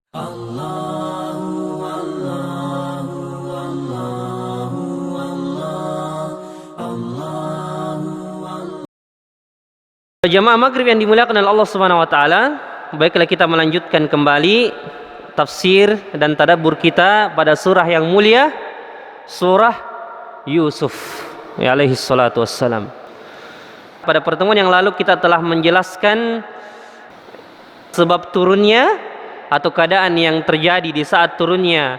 Jamaah maghrib yang dimuliakan oleh Allah Subhanahu wa taala, baiklah kita melanjutkan kembali tafsir dan tadabbur kita pada surah yang mulia, surah Yusuf alaihi salatu wassalam. Pada pertemuan yang lalu kita telah menjelaskan sebab turunnya atau keadaan yang terjadi di saat turunnya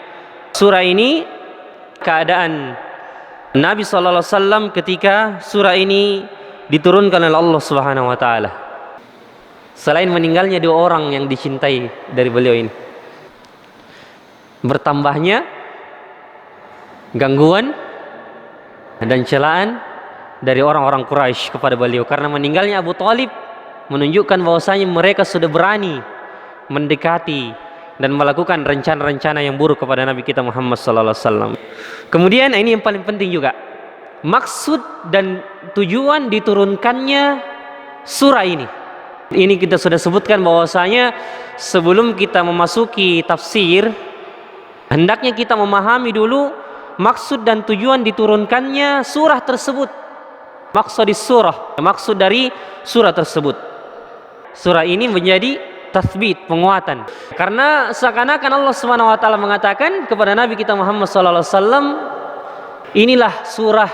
surah ini, keadaan Nabi sallallahu alaihi wasallam ketika surah ini diturunkan oleh Allah Subhanahu wa taala. Selain meninggalnya dua orang yang dicintai dari beliau ini, bertambahnya gangguan dan celaan dari orang-orang Quraisy kepada beliau, karena meninggalnya Abu Thalib menunjukkan bahwasanya mereka sudah berani mendekati dan melakukan rencana-rencana yang buruk kepada Nabi kita Muhammad sallallahu alaihi wasallam. Kemudian ini yang paling penting juga, maksud dan tujuan diturunkannya surah ini. Ini kita sudah sebutkan bahwasanya sebelum kita memasuki tafsir, hendaknya kita memahami dulu maksud dan tujuan diturunkannya surah tersebut. Maksud dari surah tersebut. Surah ini menjadi tathbit, penguatan. Karena seakan-akan Allah Subhanahu wa taala mengatakan kepada Nabi kita Muhammad sallallahu alaihi wasallam, inilah surah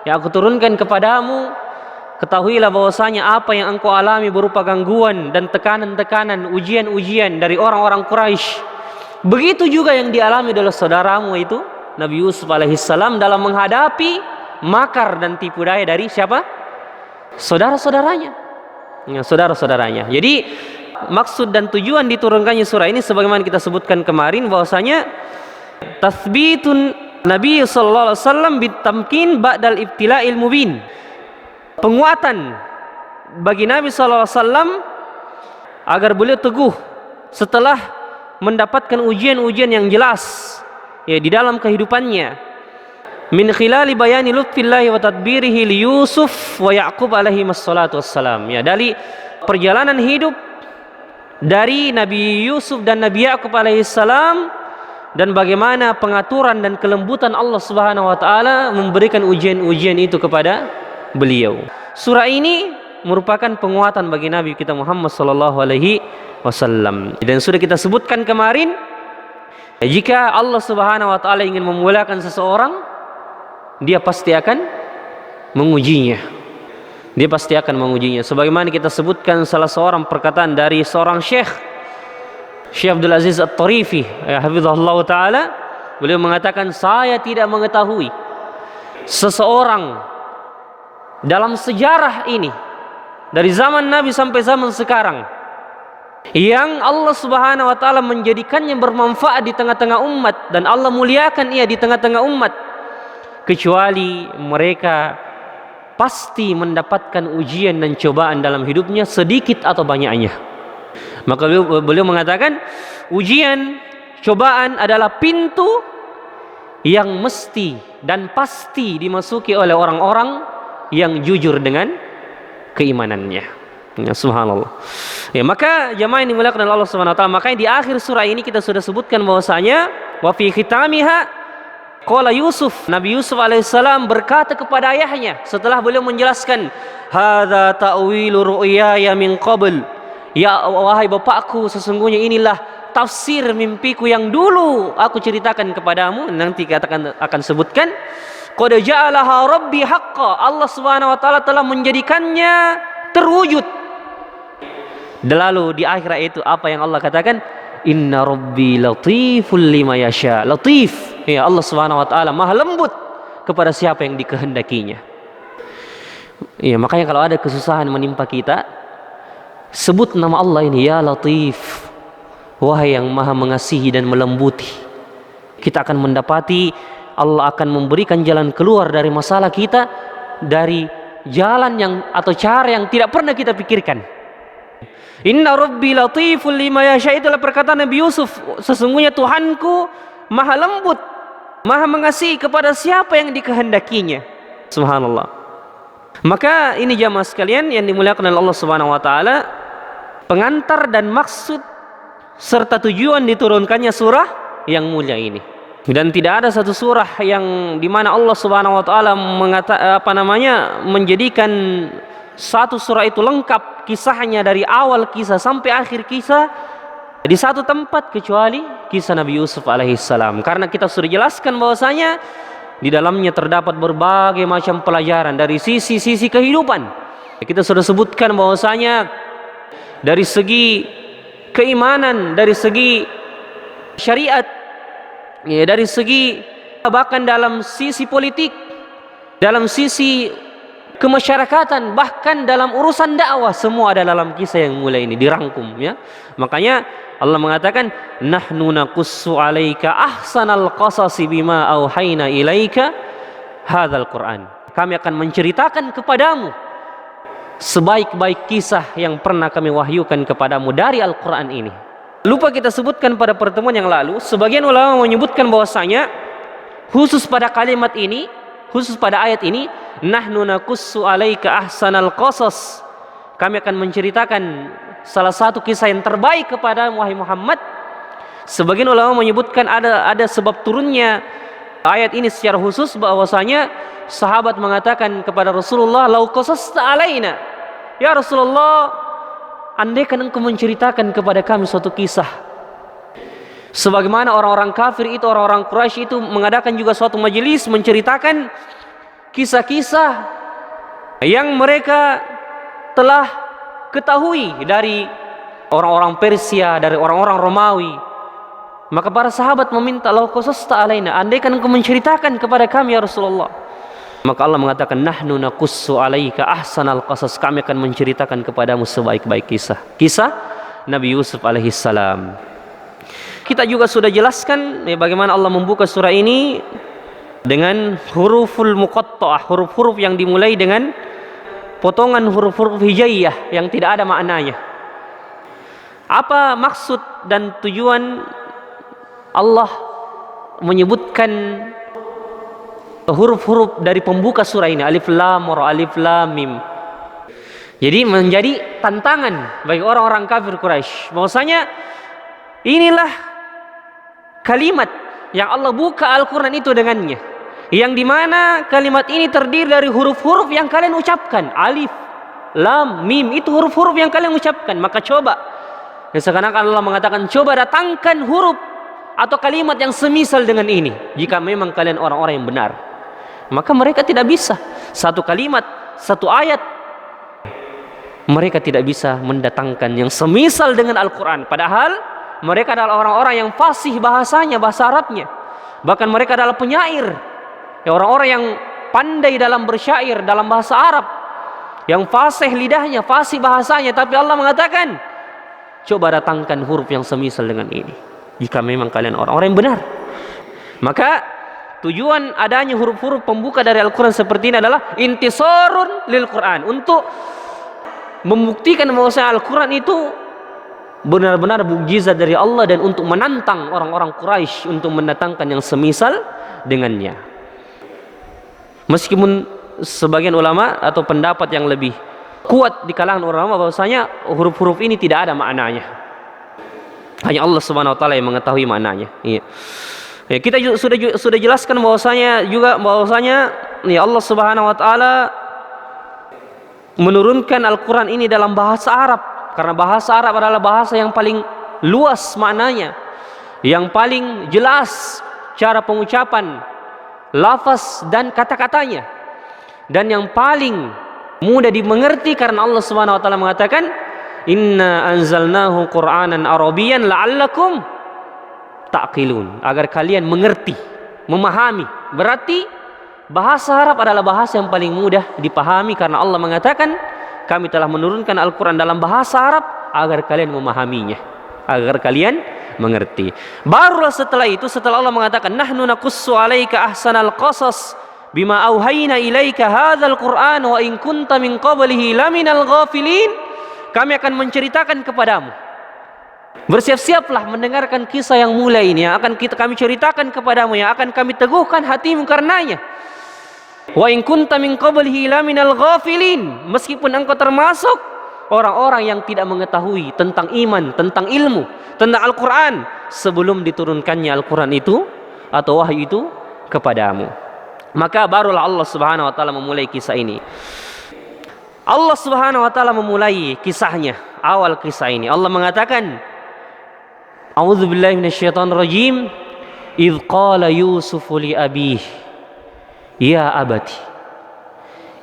yang aku turunkan kepadamu. Ketahuilah bahwasanya apa yang engkau alami berupa gangguan dan tekanan-tekanan, ujian-ujian dari orang-orang Quraisy, begitu juga yang dialami oleh saudaramu itu Nabi Yusuf alaihissalam dalam menghadapi makar dan tipu daya dari siapa? Saudara-saudaranya. Saudara-saudaranya. Jadi maksud dan tujuan diturunkannya surah ini sebagaimana kita sebutkan kemarin bahwasanya tathbitun Nabi sallallahu alaihi wasallam bitamkin ba'dal ibtila'il mubin. Penguatan bagi Nabi sallallahu alaihi wasallam agar beliau teguh setelah mendapatkan ujian-ujian yang jelas ya di dalam kehidupannya. Min khilali bayani lutfillahi wa tadbirihi li Yusuf wa Yaqub alaihi wassalatu wassalam. Ya, dari perjalanan hidup dari Nabi Yusuf dan Nabi Yaqub alaihi salam, dan bagaimana pengaturan dan kelembutan Allah Subhanahu wa taala memberikan ujian-ujian itu kepada beliau. Surah ini merupakan penguatan bagi Nabi kita Muhammad sallallahu alaihi wasallam. Dan sudah kita sebutkan kemarin, jika Allah Subhanahu wa taala ingin memuliakan seseorang, dia pasti akan mengujinya. Dia pasti akan mengujinya. Sebagaimana kita sebutkan salah seorang perkataan dari seorang Syekh Abdul Aziz At-Tarifi, hafizahullah taala, beliau mengatakan, saya tidak mengetahui seseorang dalam sejarah ini dari zaman Nabi sampai zaman sekarang yang Allah Subhanahu wa taala menjadikannya bermanfaat di tengah-tengah umat dan Allah muliakan ia di tengah-tengah umat, kecuali mereka pasti mendapatkan ujian dan cobaan dalam hidupnya, sedikit atau banyaknya. Maka beliau mengatakan, ujian, cobaan adalah pintu yang mesti dan pasti dimasuki oleh orang-orang yang jujur dengan keimanannya. Ya, subhanallah. Ya, maka jamaah ini dimuliakan oleh Allah Subhanahu wa taala, makanya di akhir surah ini kita sudah sebutkan bahwasanya wa fi khitamiha qala Yusuf, Nabi Yusuf alaihissalam berkata kepada ayahnya setelah beliau menjelaskan, hadza ta'wilu ru'yaya min qabl, ya wahai bapakku, sesungguhnya inilah tafsir mimpiku yang dulu aku ceritakan kepadamu. Nanti akan sebutkan, qad ja'alaha rabbi haqqan, Allah Subhanahu wa taala telah menjadikannya terwujud. Lalu di akhir ayat itu apa yang Allah katakan? Inna rabbi latiful lima yasha. Latif, ya, Allah Subhanahu wa taala maha lembut kepada siapa yang dikehendakinya. Ya, makanya kalau ada kesusahan menimpa kita, sebut nama Allah ini, ya Latif, wahai yang maha mengasihi dan melembuti. Kita akan mendapati Allah akan memberikan jalan keluar dari masalah kita, dari jalan yang atau cara yang tidak pernah kita pikirkan. Inna rabbi latiful lima yasha, itulah perkataan Nabi Yusuf, sesungguhnya Tuhanku maha lembut, maha mengasihi kepada siapa yang dikehendakinya. Subhanallah. Maka ini jamaah sekalian yang dimuliakan oleh Allah Subhanahu wa taala, pengantar dan maksud serta tujuan diturunkannya surah yang mulia ini. Dan tidak ada satu surah yang dimana Allah Subhanahu wa taala menjadikan satu surah itu lengkap kisahnya dari awal kisah sampai akhir kisah di satu tempat kecuali kisah Nabi Yusuf alaihissalam. Karena kita sudah jelaskan bahwasanya di dalamnya terdapat berbagai macam pelajaran dari sisi-sisi kehidupan. Kita sudah sebutkan bahwasanya dari segi keimanan, dari segi syariat, ya, dari segi bahkan dalam sisi politik, dalam sisi kemasyarakatan, bahkan dalam urusan dakwah, semua ada dalam kisah yang mulia ini dirangkum, ya. Makanya Allah mengatakan, nahnu naqussu 'alaika ahsanal qasasi bima auhayna ilaika hadzal Qur'an. Kami akan menceritakan kepadamu sebaik-baik kisah yang pernah kami wahyukan kepadamu dari Al-Quran ini. Lupa kita sebutkan pada pertemuan yang lalu, sebagian ulama menyebutkan bahwasanya khusus pada kalimat ini, khusus pada ayat ini, nahnu naqussu 'alaika ahsanal qasas, kami akan menceritakan salah satu kisah yang terbaik kepada wahai Muhammad. Sebagian ulama menyebutkan ada sebab turunnya ayat ini secara khusus, bahwasanya sahabat mengatakan kepada Rasulullah, lau qasasta alaina, ya Rasulullah, andaikan engkau menceritakan kepada kami suatu kisah sebagaimana orang-orang kafir itu, orang-orang Quraisy itu mengadakan juga suatu majelis menceritakan kisah-kisah yang mereka telah ketahui dari orang-orang Persia, dari orang-orang Romawi. Maka para sahabat meminta, lau qasasta alaina, andaikan engkau menceritakan kepada kami ya Rasulullah. Maka Allah mengatakan, nahnu naqussu 'alaika ahsanal qasas, kami akan menceritakan kepadamu sebaik-baik kisah, kisah Nabi Yusuf alaihissalam. Kita juga sudah jelaskan ya, bagaimana Allah membuka surah ini dengan huruful muqatta'ah, huruf-huruf yang dimulai dengan potongan huruf-huruf hijaiyah yang tidak ada maknanya. Apa maksud dan tujuan Allah menyebutkan huruf-huruf dari pembuka surah ini, alif lam ra, alif lam mim? Jadi menjadi tantangan bagi orang-orang kafir Quraisy bahwasanya inilah kalimat yang Allah buka Al-Quran itu dengannya, yang dimana kalimat ini terdiri dari huruf-huruf yang kalian ucapkan, alif lam mim, itu huruf-huruf yang kalian ucapkan. Maka coba, ya, seakan-akan Allah mengatakan, coba datangkan huruf atau kalimat yang semisal dengan ini jika memang kalian orang-orang yang benar. Maka mereka tidak bisa, satu kalimat, satu ayat, mereka tidak bisa mendatangkan yang semisal dengan Al-Quran. Padahal mereka adalah orang-orang yang fasih bahasanya, bahasa Arabnya. Bahkan mereka adalah penyair, ya, orang-orang yang pandai dalam bersyair dalam bahasa Arab, yang fasih lidahnya, fasih bahasanya. Tapi Allah mengatakan, coba datangkan huruf yang semisal dengan ini jika memang kalian orang-orang yang benar. Maka tujuan adanya huruf-huruf pembuka dari Al-Quran seperti ini adalah intisarun lil Quran, untuk membuktikan bahwa Al-Quran itu benar-benar mukjizat dari Allah, dan untuk menantang orang-orang Quraisy untuk mendatangkan yang semisal dengannya. Meskipun sebagian ulama atau pendapat yang lebih kuat di kalangan ulama bahwasanya huruf-huruf ini tidak ada maknanya, hanya Allah Subhanahu wa taala yang mengetahui maknanya. Iya. Ya, kita sudah jelaskan bahwasanya ya, Allah Subhanahu wa taala menurunkan Al-Quran ini dalam bahasa Arab, karena bahasa Arab adalah bahasa yang paling luas maknanya, yang paling jelas cara pengucapan, lafaz dan kata-katanya, dan yang paling mudah dimengerti, karena Allah Subhanahu wa taala mengatakan, inna anzalnahu Qur'anan Arabiyyan la'allakum ta'qilun, agar kalian mengerti, memahami. Berarti bahasa Arab adalah bahasa yang paling mudah dipahami, karena Allah mengatakan, kami telah menurunkan Al-Quran dalam bahasa Arab agar kalian memahaminya, agar kalian mengerti. Barulah setelah itu, setelah Allah mengatakan, nahnu naqussu 'alaika ahsanal qasas bima auhayna ilaika hadzal Qur'an wa in kunta min qablihi laminal ghafilin, kami akan menceritakan kepadamu, bersiap-siaplah mendengarkan kisah yang mulia ini, yang akan kami ceritakan kepadamu, yang akan kami teguhkan hatimu karenanya. Wa in kunta min qablihi laminal ghafilin, meskipun engkau termasuk orang-orang yang tidak mengetahui tentang iman, tentang ilmu, tentang Al-Quran sebelum diturunkannya Al-Quran itu atau wahyu itu kepadamu. Maka barulah Allah Subhanahu wa taala memulai kisah ini. Allah Subhanahu wa taala memulai kisahnya, awal kisah ini. Allah mengatakan, A'udzubillahi minasyaitonirrajim. Idz qala Yusufu li abih, ya abati,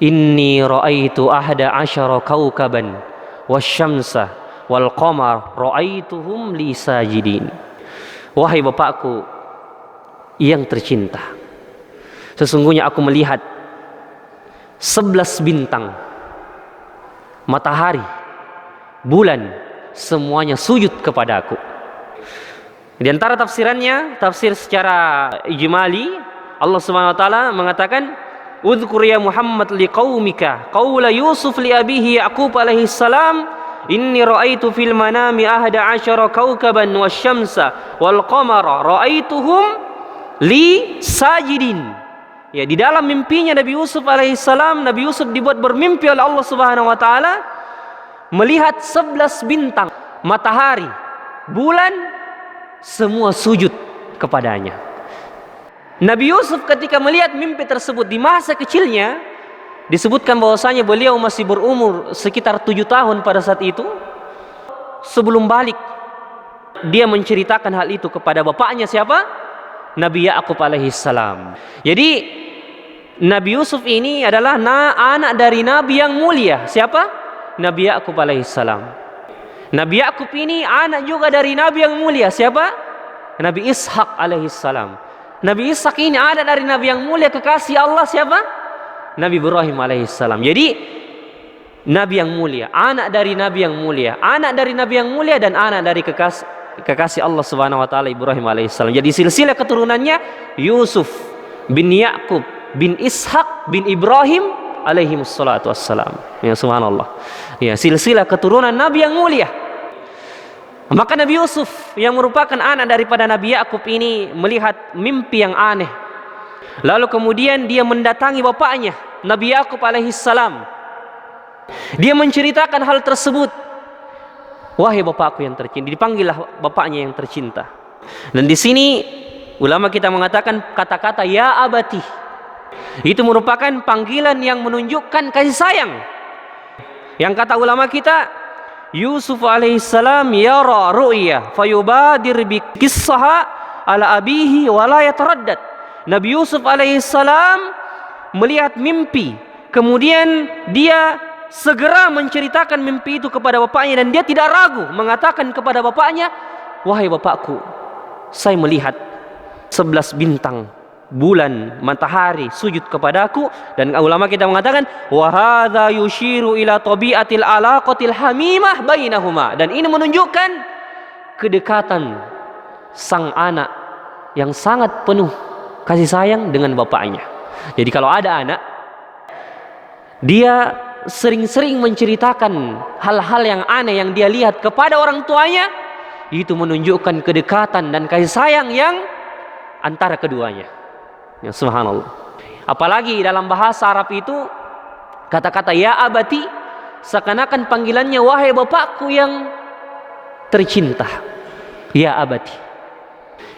inni ra'aitu ahada asyara kawkaban wasyamsa wal qamar ra'aituhum li sajidin. Wahai bapakku yang tercinta, sesungguhnya aku melihat 11 bintang, matahari, bulan, semuanya sujud kepadaku. Di antara tafsirannya, tafsir secara ijmali, Allah Subhanahu wa taala mengatakan, "Udhkur ya Muhammad liqaumika qaula Yusuf li abihi Yaqub alaihi salam, inni ra'aitu fil manami ahada asyara kawkaban wasyamsa wal qamara ra'aituhum li sajidin." Ya, di dalam mimpinya Nabi Yusuf alaihissalam, Nabi Yusuf dibuat bermimpi oleh Allah Subhanahu wa taala melihat 11 bintang, matahari, bulan, semua sujud kepadanya. Nabi Yusuf ketika melihat mimpi tersebut di masa kecilnya, disebutkan bahwasanya beliau masih berumur sekitar 7 tahun pada saat itu. Sebelum balik, dia menceritakan hal itu kepada bapaknya, siapa? Nabi Yaqub alaihissalam. Jadi Nabi Yusuf ini adalah anak dari Nabi yang mulia. Siapa? Nabi Yaqub alaihissalam. Nabi Yaqub ini anak juga dari Nabi yang mulia. Siapa? Nabi Ishak alaihissalam. Nabi Ishak ini anak dari Nabi yang mulia, kekasih Allah. Siapa? Nabi Ibrahim alaihissalam. Jadi Nabi yang mulia, anak dari Nabi yang mulia, anak dari Nabi yang mulia, dan anak dari kekasih Allah Subhanahu wa taala Ibrahim alaihissalam. Jadi silsilah keturunannya Yusuf bin Yaqub bin Ishak bin Ibrahim alaihi wassalatu wassalam. Ya subhanallah. Ya, silsilah keturunan Nabi yang mulia. Maka Nabi Yusuf yang merupakan anak daripada Nabi Yaqub ini melihat mimpi yang aneh. Lalu kemudian dia mendatangi bapaknya Nabi Yaqub alaihissalam. Dia menceritakan hal tersebut. Wahai bapakku yang tercinta, dipanggillah bapaknya yang tercinta. Dan di sini ulama kita mengatakan kata-kata ya abati itu merupakan panggilan yang menunjukkan kasih sayang. Yang kata ulama kita, Yusuf alaihissalam yara ru'ya fayubadir bi qissaha ala abihi wa la yataraddad. Nabi Yusuf alaihissalam melihat mimpi, kemudian dia segera menceritakan mimpi itu kepada bapaknya, dan dia tidak ragu mengatakan kepada bapaknya, wahai bapakku, saya melihat 11 bintang, bulan, matahari sujud kepadaku. Dan ulama kita mengatakan wa hadza yushiru ila tabiatil alaqatil hamimah bainahuma, dan ini menunjukkan kedekatan sang anak yang sangat penuh kasih sayang dengan bapaknya. Jadi kalau ada anak, dia sering-sering menceritakan hal-hal yang aneh yang dia lihat kepada orang tuanya, itu menunjukkan kedekatan dan kasih sayang yang antara keduanya. Ya subhanallah. Apalagi dalam bahasa Arab itu kata-kata ya abati seakan-akan panggilannya wahai bapakku yang tercinta. Ya abati,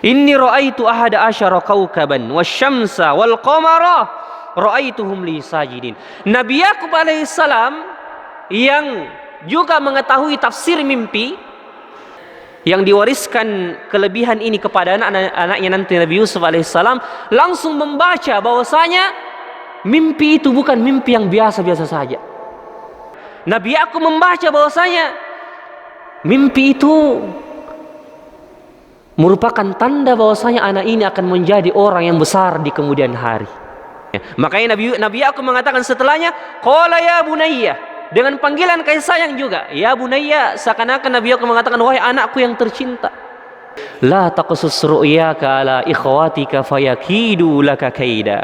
inni ra'aitu ahada asyara kawkaban wasyamsa wal qamara ra'aituhum li sajidin. Nabi Yaqub alaihissalam yang juga mengetahui tafsir mimpi, yang diwariskan kelebihan ini kepada anak-anaknya nanti Nabi Yusuf alaihissalam, langsung membaca bahwasanya mimpi itu bukan mimpi yang biasa-biasa saja. Nabi Yaqub membaca bahwasanya mimpi itu merupakan tanda bahwasanya anak ini akan menjadi orang yang besar di kemudian hari. Makanya Nabi Yaqub mengatakan setelahnya, qala ya bunayya, dengan panggilan kasih sayang juga, ya bunayya, seakan-akan Nabi Yaqub mengatakan wahai anakku yang tercinta, la taqsus ru'yaka ala ikhwatika fayakidu laka kaida.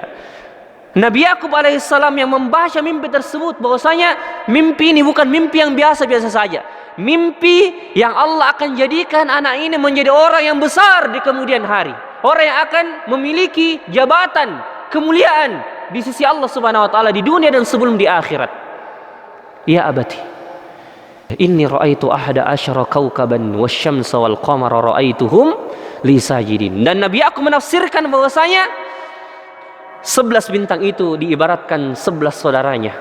Nabi Yaqub alaihissalam yang membaca mimpi tersebut bahwasanya mimpi ini bukan mimpi yang biasa-biasa saja, mimpi yang Allah akan jadikan anak ini menjadi orang yang besar di kemudian hari, orang yang akan memiliki jabatan, kemuliaan di sisi Allah Subhanahu wa taala di dunia dan sebelum di akhirat. Ya abati, Inni ra'aitu ahada asyara kaukaban wasyamsa wal qamara ra'aituhum li sajidin. Dan Nabi Yakub menafsirkan bahwasanya 11 bintang itu diibaratkan 11 saudaranya.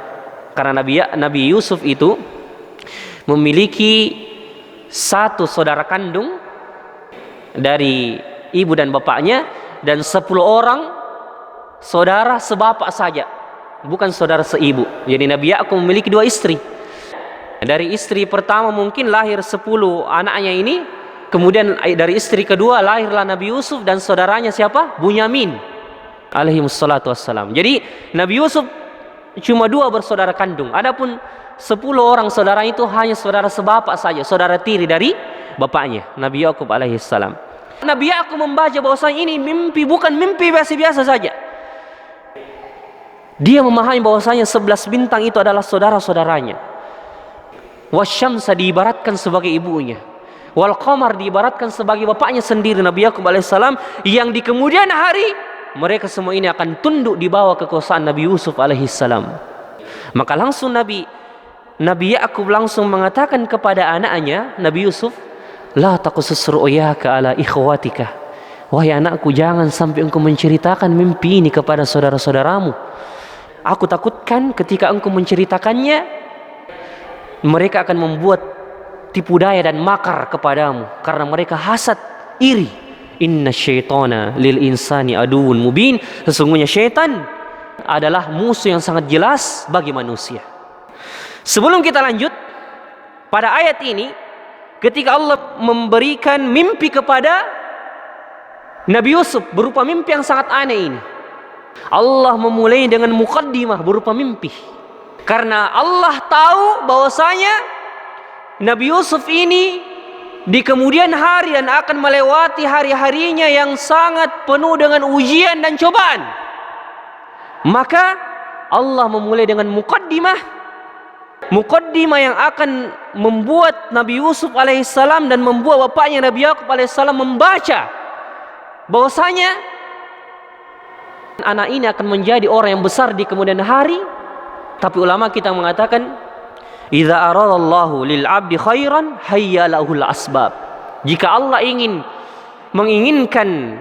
Karena Nabi Yusuf itu memiliki satu saudara kandung dari ibu dan bapaknya, dan 10 orang saudara sebapak saja, bukan saudara seibu. Jadi Nabi Yakub memiliki 2 istri. Dari istri pertama mungkin lahir 10 anaknya ini, kemudian dari istri kedua lahirlah Nabi Yusuf dan saudaranya siapa? Bunyamin alaihi wassalatu wassalam. Jadi Nabi Yusuf cuma 2 bersaudara kandung. Adapun 10 orang saudara itu hanya saudara sebapak saja, saudara tiri dari bapaknya, Nabi Yakub alaihi salam. Nabi Yakub membaca bahwasanya ini mimpi, bukan mimpi biasa-biasa saja. Dia memahami bahwasanya 11 bintang itu adalah saudara-saudaranya. Wasyamsa diibaratkan sebagai ibunya, wal qamar diibaratkan sebagai bapaknya sendiri, Nabi Yakub alaihissalam, yang di kemudian hari mereka semua ini akan tunduk di bawah kekuasaan Nabi Yusuf alaihissalam. Maka langsung Nabi Yakub langsung mengatakan kepada anaknya Nabi Yusuf, la taqsus ru'yaka ala ikhwatika. Wahai anakku, jangan sampai engkau menceritakan mimpi ini kepada saudara-saudaramu. Aku takutkan ketika engkau menceritakannya, mereka akan membuat tipu daya dan makar kepadamu, karena mereka hasad, iri. Inna syaitana lil insani aduun mubin. Sesungguhnya syaitan adalah musuh yang sangat jelas bagi manusia. Sebelum kita lanjut pada ayat ini, ketika Allah memberikan mimpi kepada Nabi Yusuf berupa mimpi yang sangat aneh ini, Allah memulai dengan muqaddimah berupa mimpi. Karena Allah tahu bahwasanya Nabi Yusuf ini di kemudian hari dan akan melewati hari-harinya yang sangat penuh dengan ujian dan cobaan. Maka Allah memulai dengan muqaddimah yang akan membuat Nabi Yusuf alaihissalam dan membuat bapaknya Nabi Yakub alaihissalam membaca bahwasanya anak ini akan menjadi orang yang besar di kemudian hari. Tapi ulama kita mengatakan, idza aradallahu lil 'abdi khairan hayya lahul asbab. Jika Allah menginginkan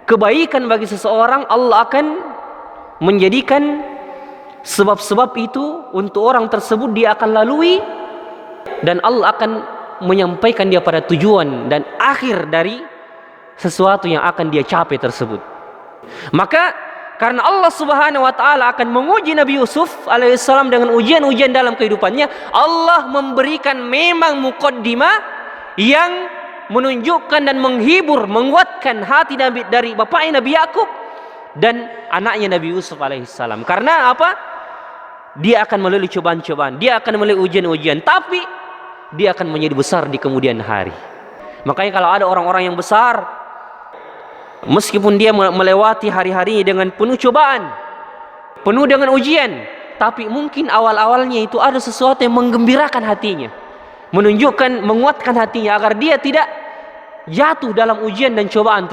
kebaikan bagi seseorang, Allah akan menjadikan sebab-sebab itu untuk orang tersebut dia akan lalui, dan Allah akan menyampaikan dia pada tujuan dan akhir dari sesuatu yang akan dia capai tersebut. Maka karena Allah Subhanahu wa taala akan menguji Nabi Yusuf alaihissalam dengan ujian-ujian dalam kehidupannya, Allah memberikan memang muqaddimah yang menunjukkan dan menghibur, menguatkan hati dari bapaknya Nabi Yakub dan anaknya Nabi Yusuf alaihissalam. Karena apa? Dia akan melalui cobaan-cobaan, dia akan melalui ujian-ujian, tapi dia akan menjadi besar di kemudian hari. Makanya kalau ada orang-orang yang besar, meskipun dia melewati hari-harinya dengan penuh cobaan, penuh dengan ujian, tapi mungkin awal-awalnya itu ada sesuatu yang menggembirakan hatinya, menunjukkan, menguatkan hatinya agar dia tidak jatuh dalam ujian dan cobaan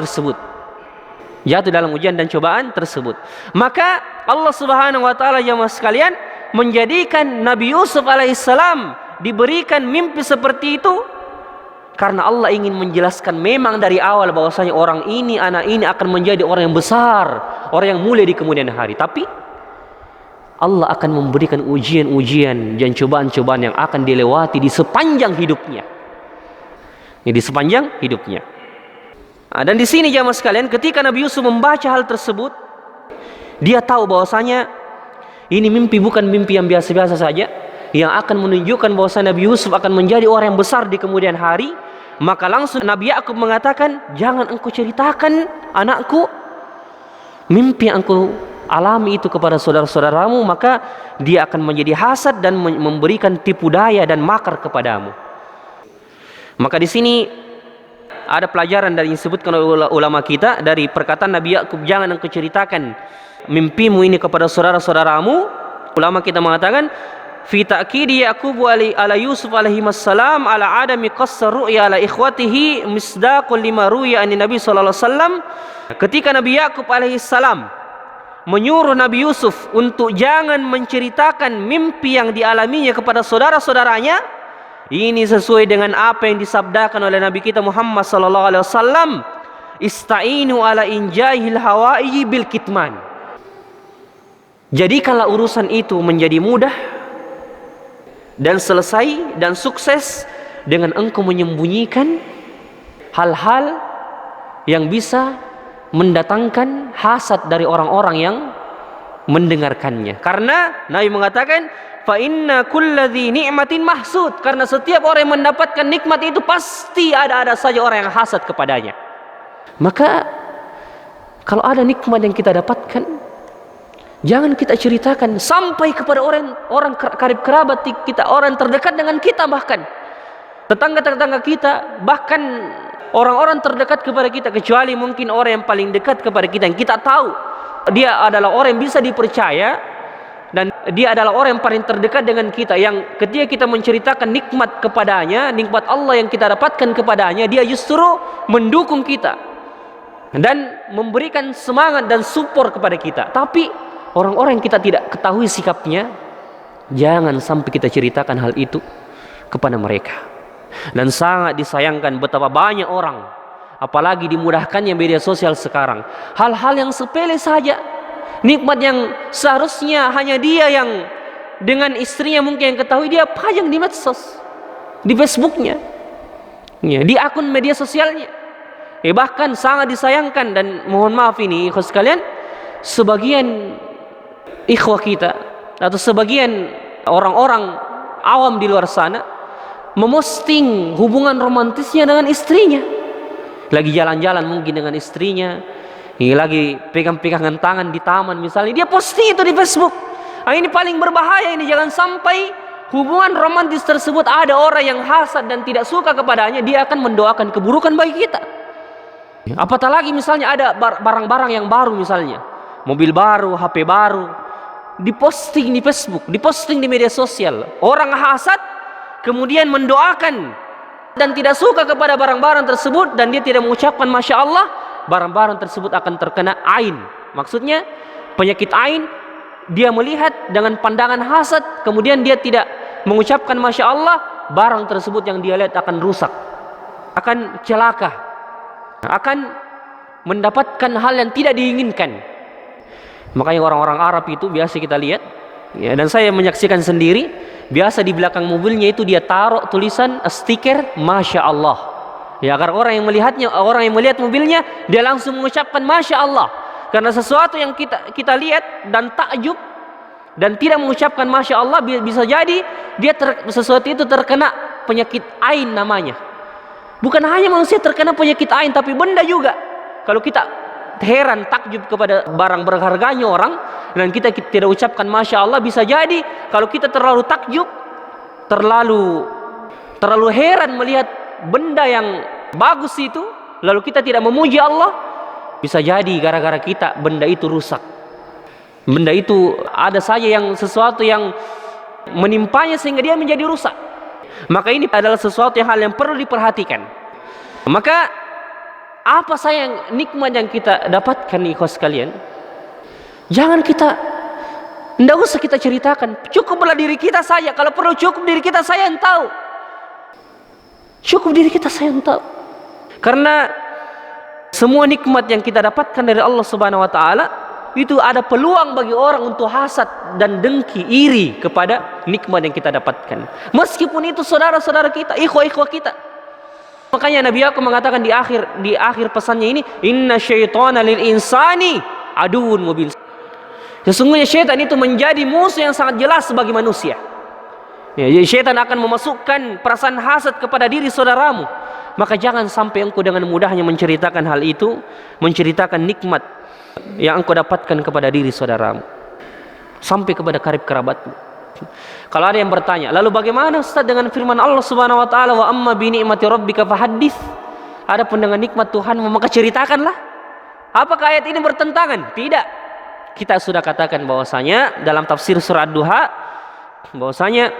tersebut. Maka Allah Subhanahu wa taala jemaah sekalian menjadikan Nabi Yusuf alaihissalam diberikan mimpi seperti itu karena Allah ingin menjelaskan memang dari awal bahwasanya orang ini, anak ini akan menjadi orang yang besar, orang yang mulia di kemudian hari. Tapi Allah akan memberikan ujian-ujian dan cobaan-cobaan yang akan dilewati di sepanjang hidupnya. Dan di sini jemaah sekalian, ketika Nabi Yusuf membaca hal tersebut, dia tahu bahwasanya ini mimpi bukan mimpi yang biasa-biasa saja, yang akan menunjukkan bahwasanya Nabi Yusuf akan menjadi orang yang besar di kemudian hari. Maka langsung Nabi Yakub mengatakan, jangan engkau ceritakan anakku mimpi yang engkau alami itu kepada saudara-saudaramu, maka dia akan menjadi hasad dan memberikan tipu daya dan makar kepadamu. Maka di sini ada pelajaran dari yang disebutkan oleh ulama kita dari perkataan Nabi Yakub, jangan engkau ceritakan mimpimu ini kepada saudara-saudaramu. Ulama kita mengatakan, fi ta'kidi Yaqub ala Yusuf alaihi wassalam ala adami qassar ru'ya ala ikhwatihi misdaqul lima ru'ya an Nabi sallallahu alaihi wasallam. Ketika Nabi Yaqub alaihi salam menyuruh Nabi Yusuf untuk jangan menceritakan mimpi yang dialaminya kepada saudara-saudaranya, Ini sesuai dengan apa yang disabdakan oleh Nabi kita Muhammad sallallahu alaihi wasallam, "Ista'inu ala injahil hawaiji bil kitman." Jadi kalau urusan itu menjadi mudah dan selesai dan sukses dengan engkau menyembunyikan hal-hal yang bisa mendatangkan hasad dari orang-orang yang mendengarkannya. Karena Nabi mengatakan, fa inna kulladzi ni'matin mahsud, karena setiap orang yang mendapatkan nikmat itu pasti ada saja orang yang hasad kepadanya. Maka kalau ada nikmat yang kita dapatkan, jangan kita ceritakan sampai kepada orang karib kerabat kita, orang terdekat dengan kita, bahkan tetangga-tetangga kita, bahkan orang-orang terdekat kepada kita, kecuali mungkin orang yang paling dekat kepada kita yang kita tahu dia adalah orang yang bisa dipercaya dan dia adalah orang yang paling terdekat dengan kita, yang ketika kita menceritakan nikmat kepadanya, nikmat Allah yang kita dapatkan kepadanya, dia justru mendukung kita dan memberikan semangat dan support kepada kita. Tapi orang-orang yang kita tidak ketahui sikapnya, jangan sampai kita ceritakan hal itu kepada mereka. Dan sangat disayangkan betapa banyak orang, apalagi dimudahkannya media sosial sekarang, hal-hal yang sepele saja, nikmat yang seharusnya hanya dia yang dengan istrinya mungkin yang ketahui, dia pajang di medsos, di Facebooknya, ya, di akun media sosialnya. Bahkan sangat disayangkan, dan mohon maaf ini ikhwah sekalian, sebagian ikhwah kita atau sebagian orang-orang awam di luar sana memosting hubungan romantisnya dengan istrinya, lagi jalan-jalan mungkin dengan istrinya, lagi pegang-pegangan tangan di taman misalnya, dia posting itu di Facebook. Ini paling berbahaya ini, jangan sampai hubungan romantis tersebut ada orang yang hasad dan tidak suka kepadanya, dia akan mendoakan keburukan bagi kita. Apatah lagi misalnya ada barang-barang yang baru, misalnya mobil baru, HP baru, diposting di Facebook, diposting di media sosial, orang hasad kemudian mendoakan dan tidak suka kepada barang-barang tersebut, dan dia tidak mengucapkan Masya Allah, barang-barang tersebut akan terkena ain. Maksudnya penyakit ain, dia melihat dengan pandangan hasad, kemudian dia tidak mengucapkan Masya Allah, barang tersebut yang dia lihat akan rusak, akan celaka, akan mendapatkan hal yang tidak diinginkan. Makanya orang-orang Arab itu biasa kita lihat, ya, dan saya menyaksikan sendiri, biasa di belakang mobilnya itu dia taruh tulisan stiker Masya Allah, ya, agar orang yang melihatnya, orang yang melihat mobilnya, dia langsung mengucapkan Masya Allah, karena sesuatu yang kita lihat dan takjub dan tidak mengucapkan Masya Allah, bisa jadi dia sesuatu itu terkena penyakit ain namanya. Bukan hanya manusia terkena penyakit ain, tapi benda juga. Kalau kita heran, takjub kepada barang berharganya orang, dan kita tidak ucapkan Masya Allah, bisa jadi kalau kita terlalu takjub, terlalu heran melihat benda yang bagus itu, lalu kita tidak memuji Allah, bisa jadi gara-gara kita benda itu rusak, benda itu ada saja yang sesuatu yang menimpanya sehingga dia menjadi rusak. Maka ini adalah sesuatu hal yang perlu diperhatikan. Maka apa sayang nikmat yang kita dapatkan ikhwas sekalian, jangan kita, tidak usah kita ceritakan, cukuplah diri kita saja. Kalau perlu cukup diri kita saja yang tahu, cukup diri kita saja yang tahu. Karena semua nikmat yang kita dapatkan dari Allah Subhanahu wa taala itu ada peluang bagi orang untuk hasad dan dengki, iri kepada nikmat yang kita dapatkan, meskipun itu saudara-saudara kita, ikhwah-ikhwah kita. Makanya Nabi aku mengatakan di akhir pesannya ini, inna syaitana lil insani aduun mubin. Sesungguhnya syaitan itu menjadi musuh yang sangat jelas bagi manusia. Ya, jadi syaitan akan memasukkan perasaan hasad kepada diri saudaramu. Maka jangan sampai engkau dengan mudahnya menceritakan hal itu, menceritakan nikmat yang engkau dapatkan kepada diri saudaramu, sampai kepada karib kerabatmu. Kalau ada yang bertanya, lalu bagaimana Ustaz dengan firman Allah Subhanahu wa taala, wa amma bi ni'mati rabbika fahaddits? Adapun dengan nikmat Tuhan, maka ceritakanlah. Apakah ayat ini bertentangan? Tidak. Kita sudah katakan bahwasanya dalam tafsir surah Ad-Duha, bahwasanya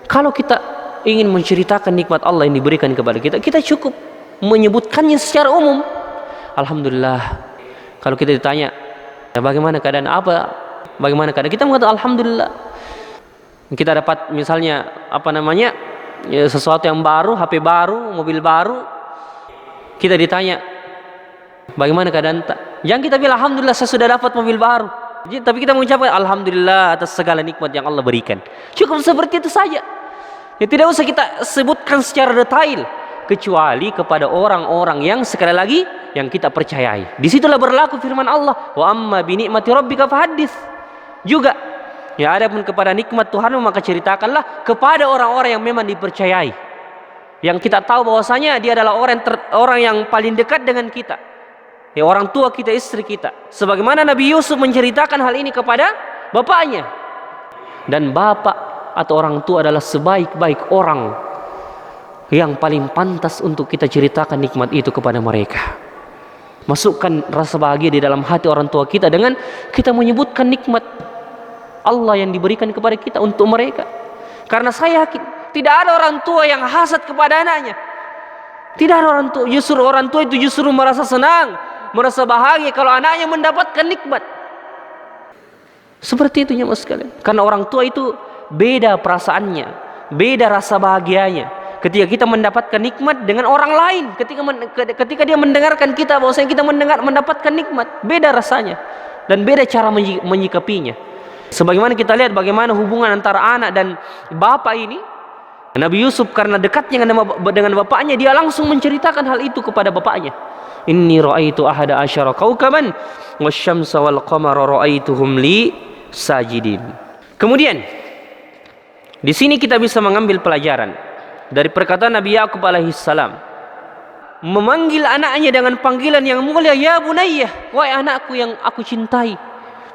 kalau kita ingin menceritakan nikmat Allah yang diberikan kepada kita, kita cukup menyebutkannya secara umum. Alhamdulillah. Kalau kita ditanya, ya bagaimana keadaan apa? Bagaimana keadaan? Kita mengatakan alhamdulillah. Kita dapat misalnya sesuatu yang baru, HP baru, mobil baru, kita ditanya, bagaimana keadaan tak? Jangan kita bilang alhamdulillah saya sudah dapat mobil baru, tapi kita mengucapkan alhamdulillah atas segala nikmat yang Allah berikan. Cukup seperti itu saja. Ya, tidak usah kita sebutkan secara detail, kecuali kepada orang-orang yang sekali lagi yang kita percayai. Disitulah berlaku firman Allah, wa amma bi ni'mati rabbika fahaddits. Juga, ya adapun kepada nikmat Tuhanmu maka ceritakanlah kepada orang-orang yang memang dipercayai, yang kita tahu bahwasanya dia adalah orang yang paling dekat dengan kita, ya orang tua kita, istri kita. Sebagaimana Nabi Yusuf menceritakan hal ini kepada bapaknya. Dan bapak atau orang tua adalah sebaik-baik orang yang paling pantas untuk kita ceritakan nikmat itu kepada mereka. Masukkan rasa bahagia di dalam hati orang tua kita dengan kita menyebutkan nikmat Allah yang diberikan kepada kita untuk mereka. Karena saya yakin tidak ada orang tua yang hasad kepada anaknya. Tidak ada orang tua, justru orang tua itu justru merasa senang, merasa bahagia kalau anaknya mendapatkan nikmat. Seperti itu jemaah sekalian. Karena orang tua itu beda perasaannya, beda rasa bahagianya ketika kita mendapatkan nikmat dengan orang lain. Ketika dia mendengarkan kita bahwasanya kita mendapatkan nikmat, beda rasanya dan beda cara menyikapinya. Sebagaimana kita lihat bagaimana hubungan antara anak dan bapak ini. Nabi Yusuf karena dekatnya dengan bapaknya, dia langsung menceritakan hal itu kepada bapaknya. Inni ra'aitu ahada asyara kaukaban wasyamsa wal qamara ra'aituhum li sajidin. Kemudian di sini kita bisa mengambil pelajaran dari perkataan Nabi Yakub alaihissalam, memanggil anaknya dengan panggilan yang mulia, ya bunayyah, wahai anakku yang aku cintai,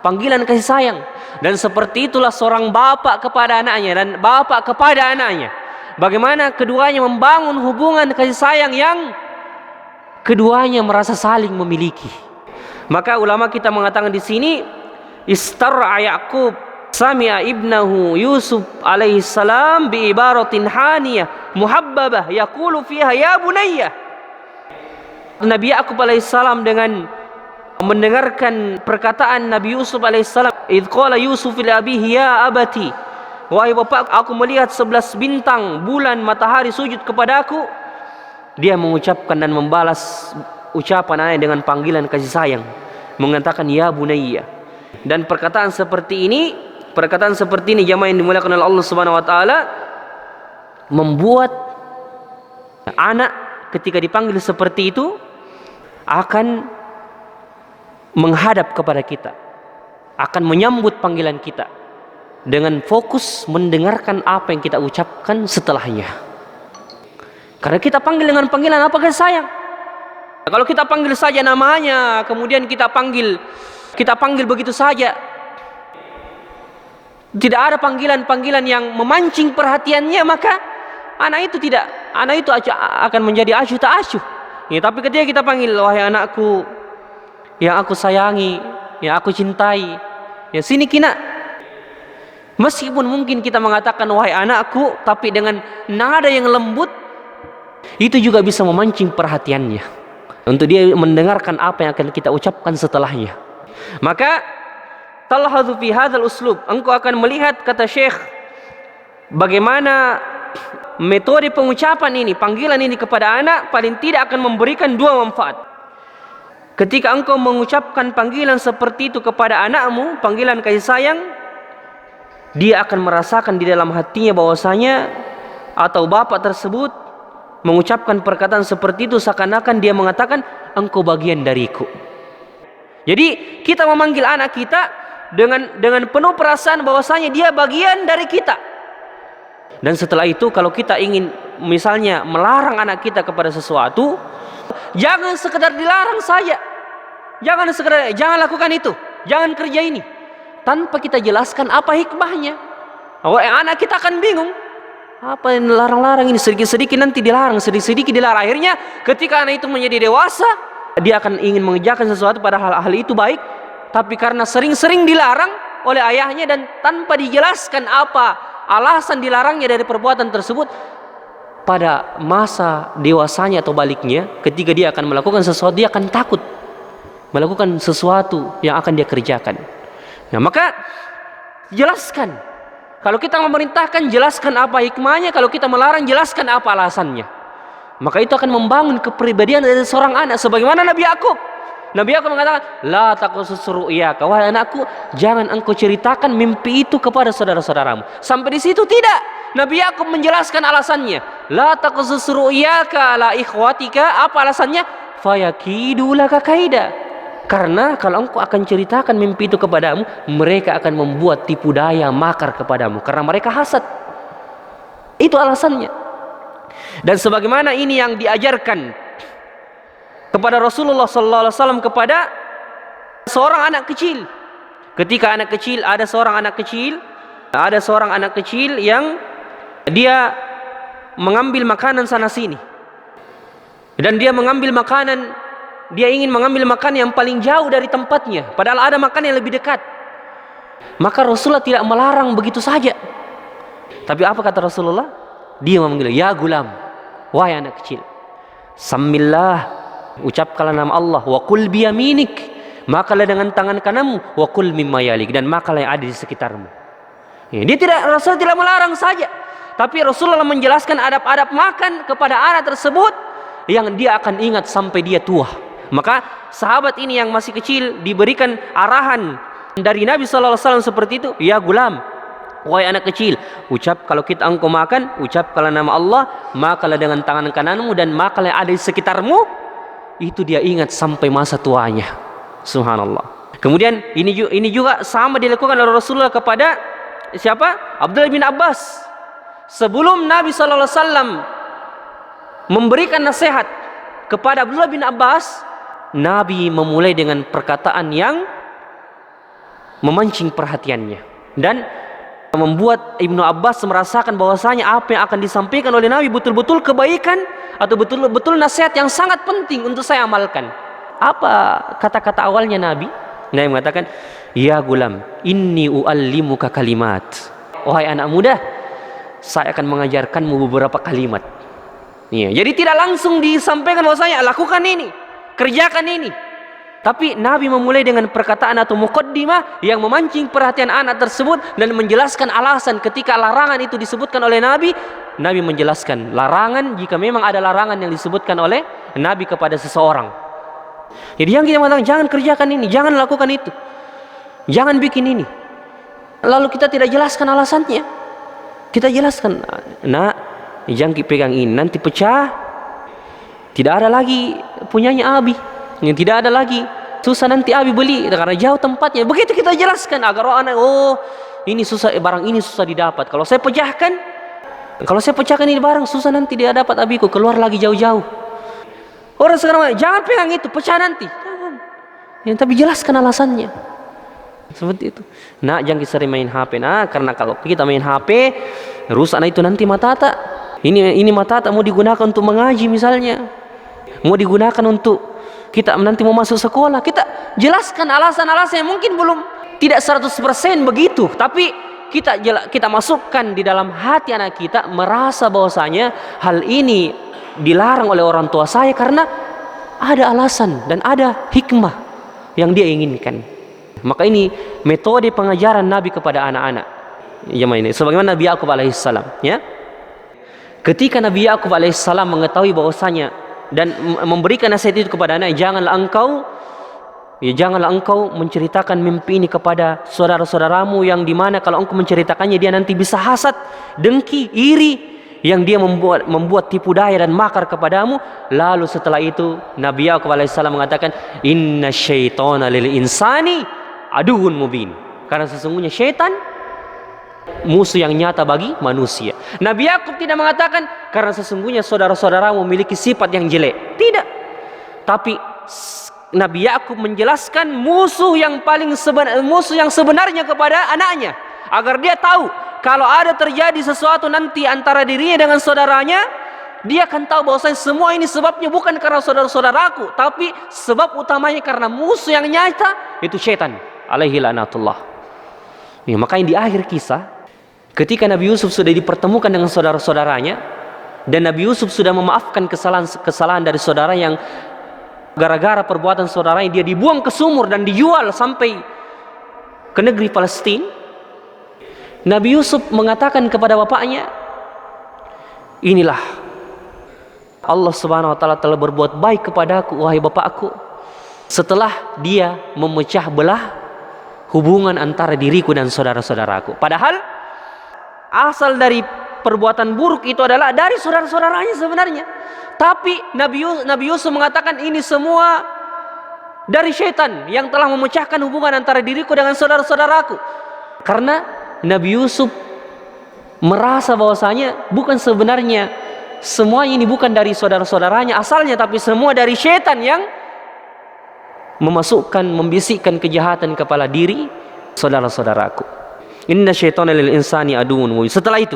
panggilan kasih sayang. Dan seperti itulah seorang bapak kepada anaknya dan bapak kepada anaknya. Bagaimana keduanya membangun hubungan kasih sayang yang keduanya merasa saling memiliki. Maka ulama kita mengatakan di sini, istar'a Yaqub sami'a ibnahu Yusuf alaihi salam bi ibaratin haniyah muhabbabah yaqulu fiha ya bunayya. Nabi Yaqub alaihi salam dengan mendengarkan perkataan Nabi Yusuf alaihi salam, idz qala Yusuf li abihi ya abati, wahai bapak, aku melihat 11 bintang, bulan, matahari sujud kepadaku. Dia mengucapkan dan membalas ucapan anaknya dengan panggilan kasih sayang, mengatakan ya bunayya. Dan perkataan seperti ini jamaah yang dimuliakan oleh Allah Subhanahu wa taala, membuat anak ketika dipanggil seperti itu akan menghadap kepada kita, akan menyambut panggilan kita dengan fokus mendengarkan apa yang kita ucapkan setelahnya. Karena kita panggil dengan panggilan apa kasih sayang. Kalau kita panggil saja namanya, kemudian kita panggil begitu saja, tidak ada panggilan-panggilan yang memancing perhatiannya, maka anak itu akan menjadi asyuh tak asyuh. Ya, tapi ketika kita panggil, wahai anakku yang aku sayangi, yang aku cintai, ya sini kina. Meskipun mungkin kita mengatakan wahai anakku, tapi dengan nada yang lembut, itu juga bisa memancing perhatiannya untuk dia mendengarkan apa yang akan kita ucapkan setelahnya. Maka talhadzu fi hadzal uslub, engkau akan melihat, kata Syekh, bagaimana metode pengucapan ini, panggilan ini kepada anak paling tidak akan memberikan dua manfaat. Ketika engkau mengucapkan panggilan seperti itu kepada anakmu, panggilan kasih sayang, dia akan merasakan di dalam hatinya bahwasanya, atau bapak tersebut mengucapkan perkataan seperti itu seakan-akan dia mengatakan engkau bagian dariku. Jadi kita memanggil anak kita dengan penuh perasaan bahwasanya dia bagian dari kita. Dan setelah itu kalau kita ingin misalnya melarang anak kita kepada sesuatu, jangan sekedar dilarang saja. Jangan lakukan itu, jangan kerja ini, tanpa kita jelaskan apa hikmahnya. Anak kita akan bingung, apa yang larang-larang ini, sedikit-sedikit nanti dilarang, sedikit-sedikit dilarang. Akhirnya ketika anak itu menjadi dewasa, dia akan ingin mengerjakan sesuatu padahal hal itu baik, tapi karena sering-sering dilarang oleh ayahnya dan tanpa dijelaskan apa alasan dilarangnya dari perbuatan tersebut, pada masa dewasanya atau baliknya, ketika dia akan melakukan sesuatu, dia akan takut melakukan sesuatu yang akan dia kerjakan. Nah, maka jelaskan Kalau kita memerintahkan, jelaskan apa hikmahnya. Kalau kita melarang, jelaskan apa alasannya. Maka itu akan membangun kepribadian dari seorang anak. Sebagaimana Nabi Yakub. Nabi Yakub mengatakan, la taqsus ru'yaka, wahai anakku, jangan engkau ceritakan mimpi itu kepada saudara-saudaramu. Sampai di situ tidak. Nabi Yakub menjelaskan alasannya. La taqsus ru'yaka la ikhwatika. Apa alasannya? Fayakidu laka kaida. Karena kalau engkau akan ceritakan mimpi itu kepadamu, mereka akan membuat tipu daya, makar kepadamu. Karena mereka hasad. Itu alasannya. Dan sebagaimana ini yang diajarkan kepada Rasulullah SAW kepada seorang anak kecil. Ketika ada seorang anak kecil yang dia mengambil makanan sana sini. Dan dia mengambil makanan, dia ingin mengambil makan yang paling jauh dari tempatnya, padahal ada makan yang lebih dekat. Maka Rasulullah tidak melarang begitu saja. Tapi apa kata Rasulullah? Dia memanggil, ya gulam, wahai anak kecil, Sammillah, ucapkanlah nama Allah, wa kul biyaminik, makanlah dengan tangan kananmu, wa kul mimma yalik, dan makanlah yang ada di sekitarmu. Ya, Rasulullah tidak melarang saja, tapi Rasulullah menjelaskan adab-adab makan kepada anak tersebut yang dia akan ingat sampai dia tua. Maka sahabat ini yang masih kecil diberikan arahan dari Nabi SAW seperti itu. Ya gulam, wahai anak kecil, kalau engkau makan, ucapkanlah nama Allah, makanlah dengan tangan kananmu, dan makanlah yang ada di sekitarmu. Itu dia ingat sampai masa tuanya. Subhanallah. Kemudian ini juga sama dilakukan oleh Rasulullah kepada siapa? Abdullah bin Abbas. Sebelum Nabi SAW memberikan nasihat kepada Abdullah bin Abbas, Nabi memulai dengan perkataan yang memancing perhatiannya dan membuat Ibnu Abbas merasakan bahwasanya apa yang akan disampaikan oleh Nabi betul-betul kebaikan atau betul-betul nasihat yang sangat penting untuk saya amalkan. Apa kata-kata awalnya Nabi? Nabi mengatakan, ya gulam, inni uallimuka kalimat. Wahai anak muda, saya akan mengajarkanmu beberapa kalimat. Ya, jadi tidak langsung disampaikan bahwasanya lakukan ini, kerjakan ini. Tapi Nabi memulai dengan perkataan atau muqaddimah yang memancing perhatian anak tersebut dan menjelaskan alasan ketika larangan itu disebutkan oleh Nabi. Nabi menjelaskan larangan jika memang ada larangan yang disebutkan oleh Nabi kepada seseorang. Jadi yang kita mengatakan jangan kerjakan ini, jangan lakukan itu, jangan bikin ini. Lalu kita tidak jelaskan alasannya. Kita jelaskan, nak, jangan pegang ini, nanti pecah, tidak ada lagi punyanya Abi. Yang tidak ada lagi, susah nanti Abi beli karena jauh tempatnya. Begitu kita jelaskan agar orang, oh ini susah, barang ini susah didapat. Kalau saya pecahkan ini barang susah nanti dia dapat Abiku, keluar lagi jauh-jauh. Orang sekarang jangan pegang itu, pecah nanti. Jangan. Ya, tapi jelaskan alasannya. Seperti itu. Nah, jangan sering main HP. Nah, karena kalau kita main HP, rusak itu nanti mata tak. Ini mata tak mau digunakan untuk mengaji misalnya. Mau digunakan untuk kita nanti mau masuk sekolah, kita jelaskan alasan-alasan yang mungkin belum tidak 100% begitu, tapi kita masukkan di dalam hati anak kita merasa bahwasanya hal ini dilarang oleh orang tua saya karena ada alasan dan ada hikmah yang dia inginkan. Maka ini metode pengajaran Nabi kepada anak-anak. Ya, ini sebagaimana Nabi Yakub alaihissalam, ya. Ketika Nabi Yakub alaihissalam mengetahui bahwasanya dan memberikan nasihat itu kepada anak, janganlah engkau menceritakan mimpi ini kepada saudara-saudaramu yang dimana kalau engkau menceritakannya dia nanti bisa hasad, dengki, iri, yang dia membuat tipu daya dan makar kepadamu. Lalu setelah itu Nabi Yakub alaihissalam mengatakan, inna syaitana lil insani aduun mubin, karena sesungguhnya syaitan musuh yang nyata bagi manusia. Nabi Yakub tidak mengatakan karena sesungguhnya saudara-saudara memiliki sifat yang jelek. Tidak. Tapi Nabi Yakub menjelaskan musuh yang sebenarnya kepada anaknya, agar dia tahu kalau ada terjadi sesuatu nanti antara dirinya dengan saudaranya, dia akan tahu bahwasanya semua ini sebabnya bukan karena saudara-saudaraku, tapi sebab utamanya karena musuh yang nyata itu syaitan alaihi laknatullah. Ya, makanya di akhir kisah ketika Nabi Yusuf sudah dipertemukan dengan saudara-saudaranya dan Nabi Yusuf sudah memaafkan kesalahan dari saudara yang gara-gara perbuatan saudaranya dia dibuang ke sumur dan dijual sampai ke negeri Palestina, Nabi Yusuf mengatakan kepada bapaknya, inilah Allah Subhanahu wa taala telah berbuat baik kepadaku wahai bapakku, setelah dia memecah belah hubungan antara diriku dan saudara-saudaraku. Padahal asal dari perbuatan buruk itu adalah dari saudara-saudaranya sebenarnya. Tapi Nabi Yusuf mengatakan ini semua dari syaitan yang telah memecahkan hubungan antara diriku dengan saudara-saudaraku. Karena Nabi Yusuf merasa bahwasanya bukan sebenarnya semua ini bukan dari saudara-saudaranya asalnya, tapi semua dari syaitan yang membisikkan kejahatan kepada diri saudara-saudaraku. Inna syaitana lil insani aduun. Setelah itu,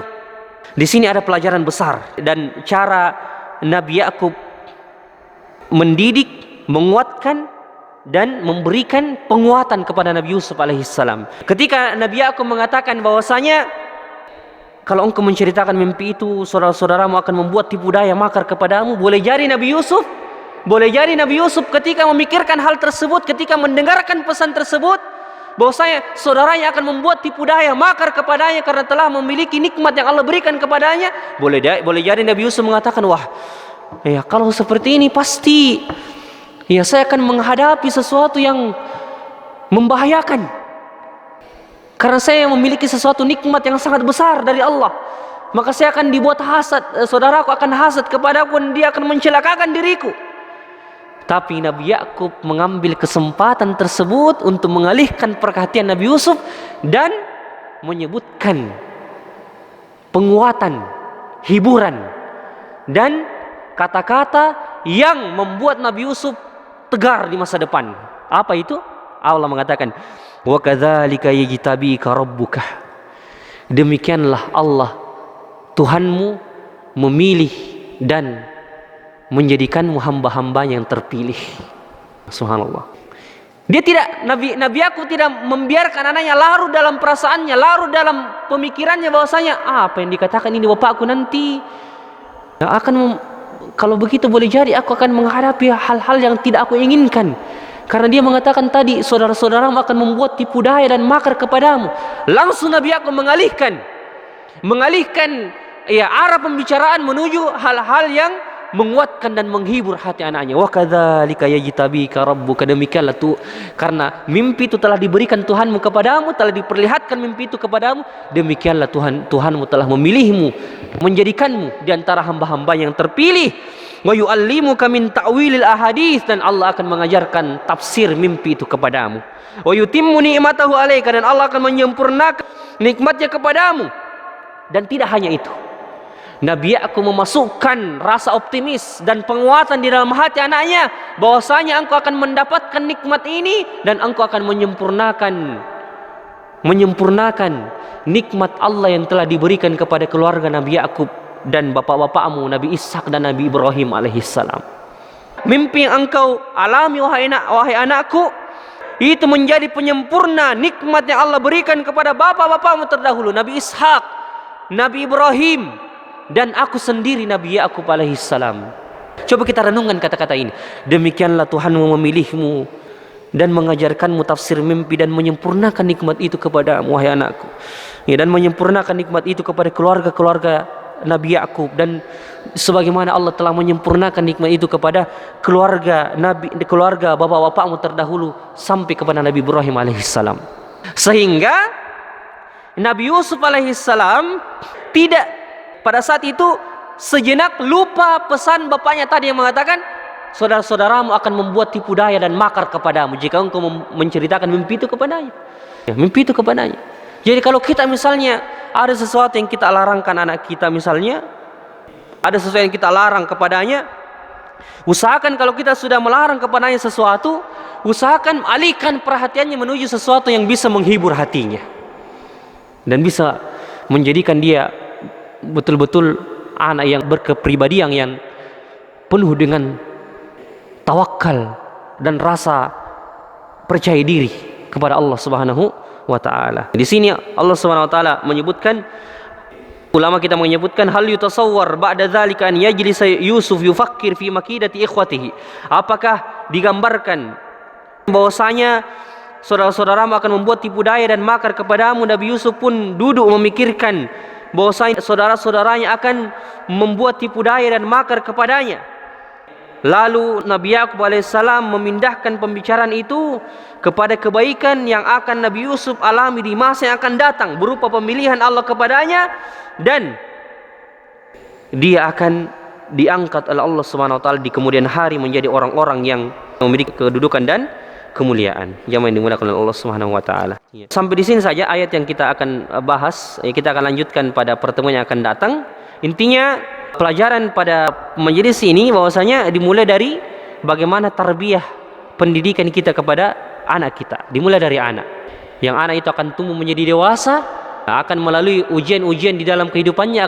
di sini ada pelajaran besar dan cara Nabi Yakub mendidik, menguatkan dan memberikan penguatan kepada Nabi Yusuf alaihissalam. Ketika Nabi Yakub mengatakan bahwasanya kalau engkau menceritakan mimpi itu, saudara-saudaramu akan membuat tipu daya makar kepadamu. Boleh jadi Nabi Yusuf ketika memikirkan hal tersebut, ketika mendengarkan pesan tersebut, bahwasanya saudaranya akan membuat tipu daya makar kepadanya karena telah memiliki nikmat yang Allah berikan kepadanya. Boleh jadi Nabi Yusuf mengatakan, wah, ya kalau seperti ini pasti ya saya akan menghadapi sesuatu yang membahayakan. Karena saya memiliki sesuatu nikmat yang sangat besar dari Allah, maka saya akan dibuat hasad, saudaraku akan hasad kepadaku dan dia akan mencelakakan diriku. Tapi Nabi Yakub mengambil kesempatan tersebut untuk mengalihkan perhatian Nabi Yusuf dan menyebutkan penguatan, hiburan dan kata-kata yang membuat Nabi Yusuf tegar di masa depan. Apa itu? Allah mengatakan, wa kadzalika yajtabika rabbuka. Demikianlah Allah Tuhanmu memilih dan menjadikanmu hamba-hambanya yang terpilih. Subhanallah. Dia tidak, Nabi Yakub tidak membiarkan anaknya larut dalam perasaannya, larut dalam pemikirannya bahwasanya apa yang dikatakan ini bapakku nanti kalau begitu boleh jadi aku akan menghadapi hal-hal yang tidak aku inginkan. Karena dia mengatakan tadi saudara-saudaramu akan membuat tipu daya dan makar kepadamu. Langsung Nabi Yakub mengalihkan ya arah pembicaraan menuju hal-hal yang menguatkan dan menghibur hati anaknya. Wa kadzalika yajtabika rabbuka. Demikianlah karena mimpi itu telah diberikan Tuhanmu kepadamu, telah diperlihatkan mimpi itu kepadamu, demikianlah Tuhanmu telah memilihmu, menjadikanmu di antara hamba-hamba yang terpilih. Wa yu'allimuka min ta'wilil ahadits. Dan Allah akan mengajarkan tafsir mimpi itu kepadamu. Wa yutimmu ni'matahu 'alaika. Dan Allah akan menyempurnakan nikmatnya kepadamu. Dan tidak hanya itu, Nabi Yakub memasukkan rasa optimis dan penguatan di dalam hati anaknya bahwasanya engkau akan mendapatkan nikmat ini dan engkau akan menyempurnakan nikmat Allah yang telah diberikan kepada keluarga Nabi Yakub dan bapak-bapakmu Nabi Ishak dan Nabi Ibrahim alaihissalam. Mimpi yang engkau alami wahai anakku itu menjadi penyempurna nikmat yang Allah berikan kepada bapak-bapakmu terdahulu, Nabi Ishak, Nabi Ibrahim, dan aku sendiri Nabi Yakub alaihissalam. Coba kita renungkan kata-kata ini. Demikianlah Tuhanmu memilihmu dan mengajarkanmu tafsir mimpi dan menyempurnakan nikmat itu kepadamu wahai anakku. Ya, dan menyempurnakan nikmat itu kepada keluarga-keluarga Nabi Yakub, dan sebagaimana Allah telah menyempurnakan nikmat itu kepada keluarga bapak-bapakmu terdahulu sampai kepada Nabi Ibrahim alaihissalam. Sehingga Nabi Yusuf alaihissalam tidak pada saat itu sejenak lupa pesan bapaknya tadi yang mengatakan saudara-saudaramu akan membuat tipu daya dan makar kepadamu jika engkau menceritakan mimpi itu kepadanya. Ya, mimpi itu kepadanya. Jadi kalau kita misalnya ada sesuatu yang kita larangkan anak kita, misalnya ada sesuatu yang kita larang kepadanya, usahakan kalau kita sudah melarang kepadanya sesuatu, usahakan alihkan perhatiannya menuju sesuatu yang bisa menghibur hatinya dan bisa menjadikan dia betul-betul anak yang berkepribadian yang penuh dengan tawakal dan rasa percaya diri kepada Allah Subhanahu wa ta'ala. Di sini Allah Subhanahu wa ta'ala menyebutkan, ulama kita menyebutkan, hal yutasawwar ba'da dzalika an yajlisa Yusuf yufakkir fi makidati ikhwatihi. Apakah digambarkan bahwasanya saudara-saudaramu akan membuat tipu daya dan makar kepadamu. Nabi Yusuf pun duduk memikirkan bahwasanya saudara-saudaranya akan membuat tipu daya dan makar kepadanya. Lalu Nabi Yakub alaihissalam memindahkan pembicaraan itu kepada kebaikan yang akan Nabi Yusuf alami di masa yang akan datang berupa pemilihan Allah kepadanya, dan dia akan diangkat oleh Allah Subhanahu wa taala di kemudian hari menjadi orang-orang yang memiliki kedudukan dan kemuliaan yang dimuliakan oleh Allah Subhanahu wa taala. Sampai di sini saja ayat yang kita akan bahas. Kita akan lanjutkan pada pertemuan yang akan datang. Intinya pelajaran pada majelis ini bahwasanya dimulai dari bagaimana tarbiyah pendidikan kita kepada anak kita. Dimulai dari anak. Yang anak itu akan tumbuh menjadi dewasa, akan melalui ujian-ujian di dalam kehidupannya,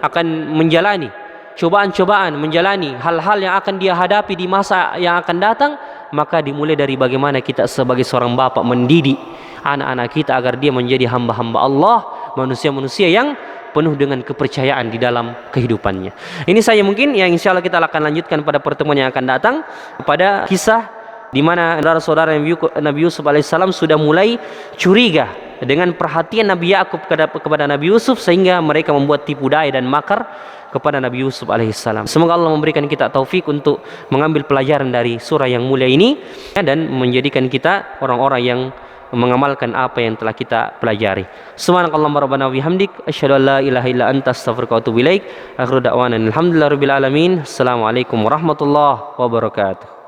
akan menjalani cobaan-cobaan, menjalani hal-hal yang akan dia hadapi di masa yang akan datang. Maka dimulai dari bagaimana kita sebagai seorang bapak mendidik anak-anak kita agar dia menjadi hamba-hamba Allah, manusia-manusia yang penuh dengan kepercayaan di dalam kehidupannya. Ini saya mungkin yang insya Allah kita akan lanjutkan pada pertemuan yang akan datang, pada kisah di mana saudara-saudara Nabi Yusuf alaihissalam sudah mulai curiga dengan perhatian Nabi Yakub kepada Nabi Yusuf, sehingga mereka membuat tipu daya dan makar kepada Nabi Yusuf alaihissalam. Semoga Allah memberikan kita taufik untuk mengambil pelajaran dari surah yang mulia ini dan menjadikan kita orang-orang yang mengamalkan apa yang telah kita pelajari. Subhanakallahumma rabbana wa bihamdik, asyhadu an la ilaha illa anta, astaghfiruka wa atubu ilaik. Akhiru da'wana alhamdulillahirabbil alamin. Assalamualaikum warahmatullahi wabarakatuh.